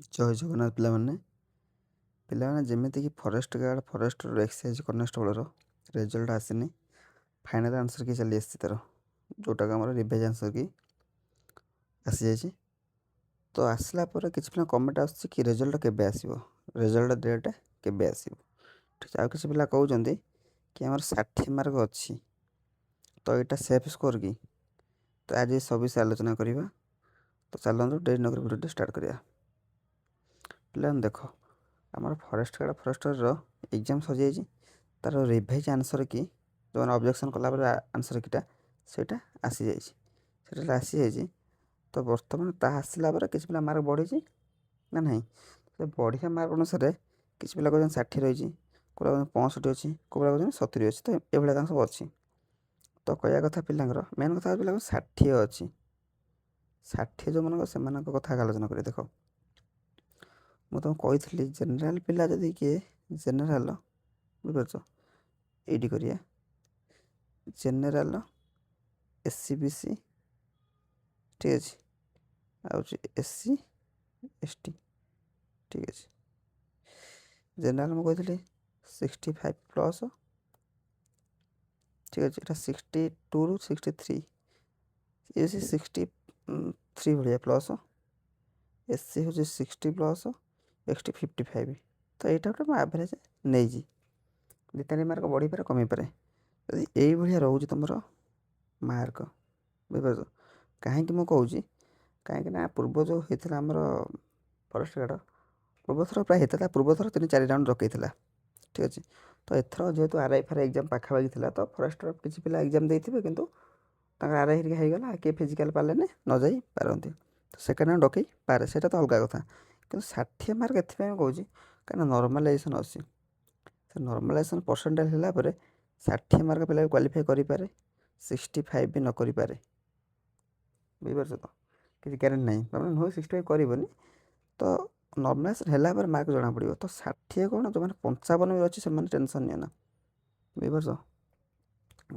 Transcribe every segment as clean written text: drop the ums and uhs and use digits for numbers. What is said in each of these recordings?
ଜୟ ଜଗନ୍ନାଥ ପିଲାମାନେ ଯେମିତିକି forest guard forester excise କନେଷ୍ଟବଳର ରେଜଲ୍ଟ ଆସିନି, ଫାଇନାଲ୍ ଆନ୍ସର୍ କି ଚାଲି ଆସିଛି ତା'ର, ଯେଉଁଟାକି ଆମର ରିଭାଇଜ୍ ଆନ୍ସର୍ କି ଆସିଯାଇଛି। ତ ଆସିଲା ପରେ କିଛି ପିଲା କମେଣ୍ଟ ଆସୁଛି କି ରେଜଲ୍ଟ କେବେ ଆସିବ, ରେଜଲ୍ଟ ଡେଟ୍ କେବେ ଆସିବ। ଠିକ୍, ଆଉ କିଛି ପିଲା କହୁଛନ୍ତି କି ଆମର 60 ମାର୍କ ଅଛି, ତ ଏଇଟା ସେଫ୍ ସ୍କୋର କି। ତ ଆଜି ସବୁ ବିଷୟ ଆଲୋଚନା କରିବା। ତ ଚାଲନ୍ତୁ ଡେରି ନକରି ଭିଡ଼ିଓଟି ଷ୍ଟାର୍ଟ କରିବା। ପିଲାମାନେ ଦେଖ, ଆମର ଫରେଷ୍ଟ ଗାର୍ଡ଼ ଫରେଷ୍ଟର ଏକ୍ଜାମ୍ ସରିଯାଇଛି, ତା'ର ରିଭାଇଜ୍ ଆନ୍ସର୍ କି ଯେଉଁମାନେ ଅବଜେକ୍ସନ୍ କଲାପରେ ଆନ୍ସର୍ କିଟା ସେଇଟା ଆସିଯାଇଛି। ସେଇଟା ଆସିଯାଇଛି। ତ ବର୍ତ୍ତମାନ ତାହା ଆସିଲା ପରେ କିଛି ପିଲା ମାର୍କ ବଢ଼ିଛି ନା ନାହିଁ। ସେ ବଢ଼ିଆ ମାର୍କ ଅନୁସାରେ କିଛି ପିଲା କହୁଛନ୍ତି 60 ରହିଛି, କେଉଁ ପିଲା 65 ଅଛି, କେଉଁ ପିଲା କହୁଛନ୍ତି 70 ଅଛି। ତ ଏଭଳିଆ ତାଙ୍କ ସବୁ ଅଛି। ତ କହିବା କଥା ପିଲାଙ୍କର ମେନ୍ କଥା ପିଲା 60 ଅଛି। 60 ଯେଉଁମାନଙ୍କ ସେମାନଙ୍କ କଥା ଆଲୋଚନା କରିବା। ଦେଖ, ମୁଁ ତୁମକୁ କହିଥିଲି ଜେନେରାଲ୍ ପିଲା ଯଦି କିଏ ଜେନେରାଲ୍, ବୁଝିପାରୁଛ, ଏଇଠି କରିବା ଜେନେରାଲ୍ SC BC, ଠିକ୍ ଅଛି, ଆଉ SC ST, ଠିକ୍ ଅଛି। ଜେନେରାଲ୍ ମୁଁ କହିଥିଲି 65+, ଠିକ୍ ଅଛି। ଏଇଟା 62ରୁ 63, ଇଏ ହେଉଛି 63 ଭଳିଆ ପ୍ଲସ୍, SC ହେଉଛି 60+, ST 55। ତ ଏଇଟା ଗୋଟେ ମୁଁ ଆଭରେଜ୍ ନେଇଛି, 2-3 ମାର୍କ ବଢ଼ିପାରେ କମିପାରେ। ଯଦି ଏଇଭଳିଆ ରହୁଛି ତୁମର ମାର୍କ, ବୁଝିପାରୁଛ। କାହିଁକି ମୁଁ କହୁଛି, କାହିଁକିନା ପୂର୍ବ ଯେଉଁ ହେଇଥିଲା ଆମର ଫରେଷ୍ଟ ଗାର୍ଡ଼, ପୂର୍ବଥର ପ୍ରାୟ ହେଇଥିଲା, ପୂର୍ବଥର 3-4 ରାଉଣ୍ଡ ରଖେଇଥିଲା, ଠିକ୍ ଅଛି। ତ ଏଥର ଯେହେତୁ RI ଫାର୍ ଏକ୍ଜାମ୍ ପାଖାପାଖି ଥିଲା, ତ ଫରେଷ୍ଟର କିଛି ପିଲା ଏକ୍ଜାମ୍ ଦେଇଥିବେ, କିନ୍ତୁ ତାଙ୍କର RI ହେରିକା ହେଇଗଲା, କିଏ ଫିଜିକାଲ୍ ପାରିଲେନି, ନ ଯାଇ ପାରନ୍ତି। ତ ସେକେଣ୍ଡ ରାଉଣ୍ଡ ଡକେଇ ପାରେ, ସେଇଟା ତ ଅଲଗା କଥା। କିନ୍ତୁ 60 ମାର୍କ ଏଥିପାଇଁ ମୁଁ କହୁଛି, କାହିଁକିନା ନର୍ମାଲାଇଜେସନ୍ ଅଛି। ସେ ନର୍ମାଲାଇଜେସନ୍ ପରସେଣ୍ଟେଜ୍ ହେଲା ପରେ 60 ମାର୍କ ପିଲା ବି କ୍ୱାଲିଫାଏ କରିପାରେ, 65 ବି ନ କରିପାରେ, ବୁଝିପାରୁଛ ତ। କିଛି ଗ୍ୟାରେଣ୍ଟି ନାହିଁ, ମାନେ ନୁହେଁ 65 କରିବନି। ତ ନର୍ମାଲାଇଜେସନ୍ ହେଲା ପରେ ମାର୍କ ଜଣାପଡ଼ିବ। ତ 60 କ'ଣ, ଯେଉଁମାନେ 55 ବି ଅଛି ସେମାନେ ଟେନସନ୍ ନିଅନା, ବୁଝିପାରୁଛ।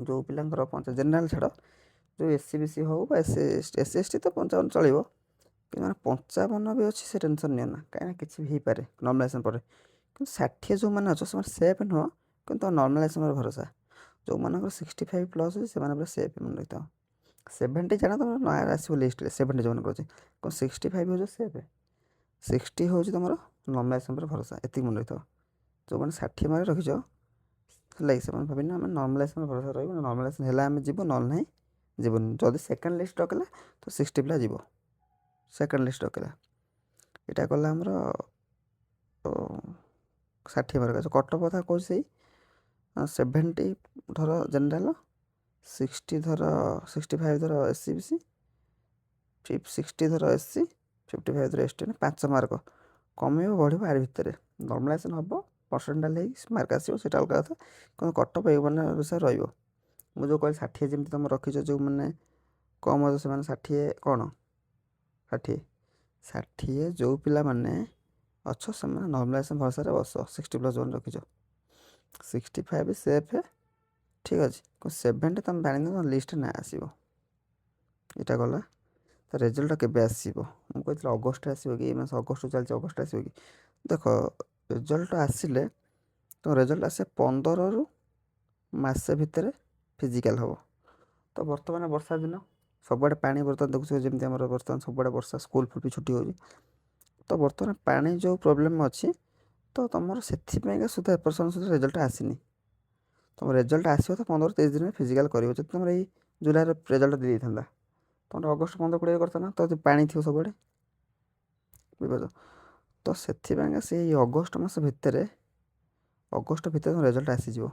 ଯେଉଁ ପିଲାଙ୍କର ଜେନେରାଲ୍ ଛାଡ଼, ଯେଉଁ SC BC ହେଉ ବା SC ST ତ 55 ଚଳିବ, କିନ୍ତୁ ମାନେ 55 ବି ଅଛି, ସେ ଟେନସନ୍ ନିଅନା, କାହିଁକିନା କିଛି ବି ହେଇପାରେ ନର୍ମାଲାଇଜେସନ୍ ପରେ। କିନ୍ତୁ 60 ଯେଉଁମାନେ ଅଛ ସେମାନେ ସେଫ୍ ନୁହଁ, କିନ୍ତୁ ନର୍ମାଲାଇଜେସନ୍ର ଭରସା। ଯେଉଁମାନଙ୍କର 65+ ଅଛି ସେମାନେ ପୁରା ସେଫ୍, ମନେ ରଖିଥାଅ। 70 ଜାଣ ତୁମର ନ ଆସିବ ଲିଷ୍ଟରେ, 70 ଯେଉଁମାନଙ୍କର ଅଛି, କ'ଣ 65 ହେଉଛି ସେଫ୍, 60 ହେଉଛି ତୁମର ନର୍ମାଲାଇଜେସନ୍ ଉପରେ ଭରସା, ଏତିକି ମନେ ରଖିଥାଅ। ଯେଉଁମାନେ 60 ମାର୍କ ରଖିଛ, ହେଲା କି, ସେମାନେ ଭାବିନା ଆମେ ନର୍ମାଲାଇଜେସନ୍ ଭରସା ରହିବ, ନର୍ମାଲାଇଜେସନ୍ ହେଲା ଆମେ ଯିବୁ, ନହେଲେ ନାହିଁ ଯିବୁନି। ଯଦି ସେକେଣ୍ଡ ଲିଷ୍ଟ ଡକେଇଲା ତ 60 ପିଲା ଯିବ, ସେକେଣ୍ଡ ଲିଷ୍ଟ ଡକେଇଲା। ଏଇଟା କଲା ଆମର 60 ମାର୍କ ଅଛି। କଟଅଫ୍ କଥା କହୁଛି ସେଇ 70 ଧର ଜେନେରାଲ୍, 60 ଧର 65 ଧର SC BC, 60 ଧର SC, 55 ଧର ST, 5 ମାର୍କ କମିବ ବଢ଼ିବ ଆରି ଭିତରେ। ନର୍ମାଲାଇଜେସନ୍ ହେବ, ପରସେଣ୍ଟାଲ୍ ହେଇକି ମାର୍କ ଆସିବ, ସେଇଟା ଅଲଗା କଥା। କିନ୍ତୁ କଟଅଫ୍ ଏଇମାନେ ବିଷୟରେ ରହିବ। ମୁଁ ଯେଉଁ କହିଲି 60 ଯେମିତି ତୁମେ ରଖିଛ, ଯେଉଁମାନେ କମ୍ ଅଛି ସେମାନେ 60 କ'ଣ 60 ଯେଉଁ ପିଲାମାନେ ଅଛ ସେମାନେ ନର୍ମାଲାଇଜେସନ୍ ଭରସାରେ ବସ। 60+ ଯେଉଁମାନେ ରଖିଛ, 65 ସେଫ୍, ଠିକ୍ ଅଛି। 70 ତୁମେ ଜାଣିନ ଲିଷ୍ଟରେ ନାଁ ଆସିବ। ଏଇଟା ଗଲା। ତ ରେଜଲ୍ଟ କେବେ ଆସିବ, ମୁଁ କହିଥିଲି ଅଗଷ୍ଟରେ ଆସିବ କି, ଏ ମାସ ଅଗଷ୍ଟ ଚାଲିଛି, ଅଗଷ୍ଟରେ ଆସିବ କି। ଦେଖ, ରେଜଲ୍ଟ ଆସିଲେ, ତ ରେଜଲ୍ଟ ଆସେ 15ରୁ ମାସେ ଭିତରେ ଫିଜିକାଲ୍ ହେବ। ତ ବର୍ତ୍ତମାନ ବର୍ଷା ଦିନ, ସବୁଆଡ଼େ ପାଣି, ବର୍ତ୍ତମାନ ଦେଖୁଛ ଯେମିତି ଆମର ବର୍ତ୍ତମାନ ସବୁଆଡ଼େ ବର୍ଷା, ସ୍କୁଲ୍ ଫୁଲ୍ ବି ଛୁଟି ହେଉଛି। ତ ବର୍ତ୍ତମାନ ପାଣି ଯେଉଁ ପ୍ରୋବ୍ଲେମ୍ ଅଛି, ତ ତୁମର ସେଥିପାଇଁକା ସୁଦ୍ଧା ଏପର୍ସନ୍ ସୁଦ୍ଧା ରେଜଲ୍ଟ ଆସିନି। ତୁମ ରେଜଲ୍ଟ ଆସିବ ତ 15-30 ଦିନରେ ଫିଜିକାଲ୍ କରିବ। ଯଦି ତୁମର ଏଇ ଜୁଲାଇରେ ରେଜଲ୍ଟ ଦେଇଥାନ୍ତା, ତୁମର ଅଗଷ୍ଟ 15-20 କରିଥାନ୍ତା, ତ ପାଣି ଥିବ ସବୁଆଡ଼େ, ବୁଝିପାରୁଛ। ତ ସେଥିପାଇଁକା ସେଇ ଅଗଷ୍ଟ ମାସ ଭିତରେ, ଅଗଷ୍ଟ ଭିତରେ ତୁମ ରେଜଲ୍ଟ ଆସିଯିବ।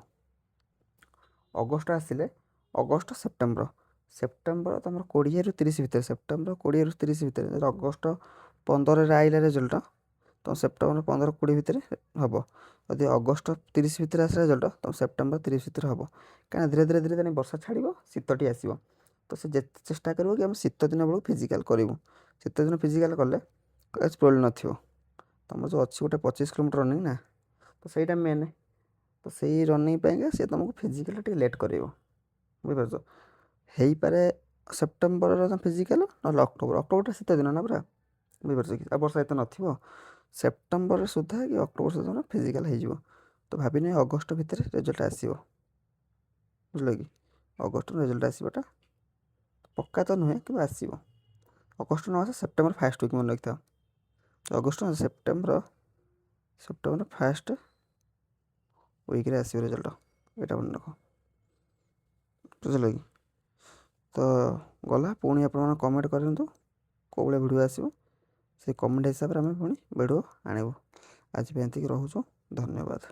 ଅଗଷ୍ଟ ଆସିଲେ, ଅଗଷ୍ଟ ସେପ୍ଟେମ୍ବର ତୁମର 20ରୁ 30 ଭିତରେ, ସେପ୍ଟେମ୍ବର 20ରୁ 30 ଭିତରେ, ଯଦି ଅଗଷ୍ଟ 15ରେ ଆଇଲା ରେଜଲ୍ଟ, ତ ସେପ୍ଟେମ୍ବର 15-20 ଭିତରେ ହେବ। ଯଦି ଅଗଷ୍ଟ 30 ଭିତରେ ଆସିଲା ରେଜଲ୍ଟ, ତ ସେପ୍ଟେମ୍ବର 30 ଭିତରେ ହେବ। କାହିଁକିନା ଧୀରେ ଧୀରେ ବର୍ଷା ଛାଡ଼ିବ, ଶୀତଟି ଆସିବ। ତ ସେ ଯେତେ ଚେଷ୍ଟା କରିବ କି ଆମେ ଶୀତ ଦିନ ବେଳକୁ ଫିଜିକାଲ୍ କରିବୁ। ଶୀତ ଦିନ ଫିଜିକାଲ୍ କଲେ କିଛି ପ୍ରୋବ୍ଲେମ୍ ନଥିବ। ତୁମର ଯେଉଁ ଅଛି ଗୋଟେ 25 କିଲୋମିଟର ରନିଂ ନା, ତ ସେଇଟା ମେନ୍। ତ ସେଇ ରନିଂ ପାଇଁକା ସେ ତୁମକୁ ଫିଜିକାଲ୍ ଟିକେ ଲେଟ୍ କରିବ, ବୁଝିପାରୁଛ। ହେଇପାରେ ସେପ୍ଟେମ୍ବରର ଫିଜିକାଲ୍, ନହେଲେ ଅକ୍ଟୋବରଟା ଶୀତ ଦିନ ନା ପୁରା, ବୁଝିପାରୁଛ କି? ଆଉ ବର୍ଷ ଏତେ ନଥିବ, ସେପ୍ଟେମ୍ବର ସୁଦ୍ଧା କି ଅକ୍ଟୋବର ସୁଦ୍ଧା ଫିଜିକାଲ୍ ହେଇଯିବ। ତ ଭାବିନି ଅଗଷ୍ଟ ଭିତରେ ରେଜଲ୍ଟ ଆସିବ, ବୁଝିଲ କି? ଅଗଷ୍ଟରୁ ରେଜଲ୍ଟ ଆସିବାଟା ପକ୍କା ତ ନୁହେଁ, କିନ୍ତୁ ଆସିବ। ଅଗଷ୍ଟ ନ ଆସେ ସେପ୍ଟେମ୍ବର ଫାର୍ଷ୍ଟ ୱିକ୍ ମନେ ରଖିଥାଅ। ଅଗଷ୍ଟ ନ ସେପ୍ଟେମ୍ବର ଫାର୍ଷ୍ଟ ୱିକ୍ରେ ଆସିବ ରେଜଲ୍ଟ, ଏଇଟା ମନେ ରଖ, ବୁଝିଲ କି? ତ ଗଲା, ପୁଣି ଆପଣମାନେ କମେଣ୍ଟ କରନ୍ତୁ କେଉଁ ଭଳିଆ ଭିଡ଼ିଓ ଆସିବ, ସେଇ କମେଣ୍ଟ ହିସାବରେ ଆମେ ପୁଣି ଭିଡ଼ିଓ ଆଣିବୁ। ଆଜି ପାଇଁ ଏତିକି ରହୁଛୁ, ଧନ୍ୟବାଦ।